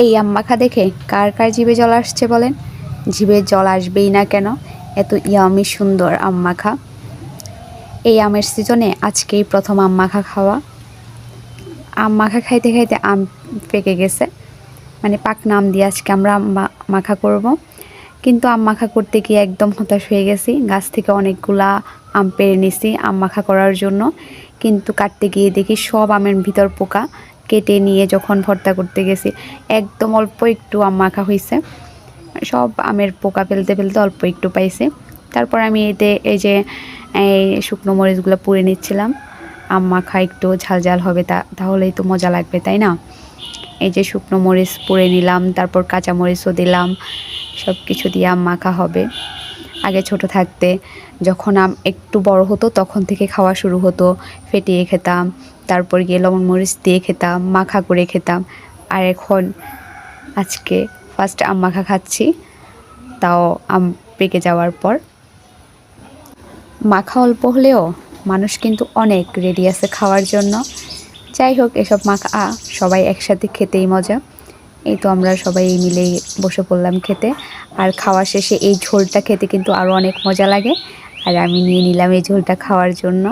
এই আম মাখা দেখে কার কার জিভে জল আসছে বলেন? জিভে জল আসবেই না কেন? এত ইয়ামি সুন্দর আম মাখা। এই আমের সিজনে আজকেই প্রথম আম মাখা খাওয়া। আম মাখা খাইতে খাইতে আম পেকে গেছে, মানে পাকনা আম দিয়ে আজকে আমরা আম মাখা করব। কিন্তু আম মাখা করতে গিয়ে একদম হতাশ হয়ে গেছি। গাছ থেকে অনেকগুলা আম পেড়ে নিছি আম মাখা করার জন্য, কিন্তু কাটতে গিয়ে দেখি সব আমের ভিতর পোকা। কেটে নিয়ে যখন ভর্তা করতে গেছি, একদম অল্প একটু আম মাখা হয়েছে। সব আমের পোকা ফেলতে ফেলতে অল্প একটু পাইছি। তারপর আমি এতে এই যে এই শুকনো মরিচগুলো পুড়ে নিচ্ছিলাম। আম মাখা একটু ঝাল ঝাল হবে, তাহলেই তো মজা লাগবে, তাই না? এই যে শুকনো মরিচ পুড়ে নিলাম, তারপর কাঁচা মরিচও দিলাম, সব কিছু দিয়ে আম মাখা হবে। আগে ছোট থাকতে যখন আম একটু বড় হতো তখন থেকে খাওয়া শুরু হতো, ফেটিয়ে খেতাম, তারপর গিয়ে লবণ মরিচ দিয়ে খেতাম, মাখা করে খেতাম। আর এখন আজকে ফার্স্ট আম মাখা খাচ্ছি, তাও আম পেকে যাওয়ার পর। মাখা অল্প হলেও মানুষ কিন্তু অনেক রেডি আছে খাওয়ার জন্য। যাই হোক, এসব মাখা সবাই একসাথে খেতেই মজা। এই তো আমরা সবাই মিলেই বসে পড়লাম খেতে। আর খাওয়া শেষে এই ঝোলটা খেতে কিন্তু আরও অনেক মজা লাগে। আর আমি নিয়ে নিলাম এই ঝোলটা খাওয়ার জন্য।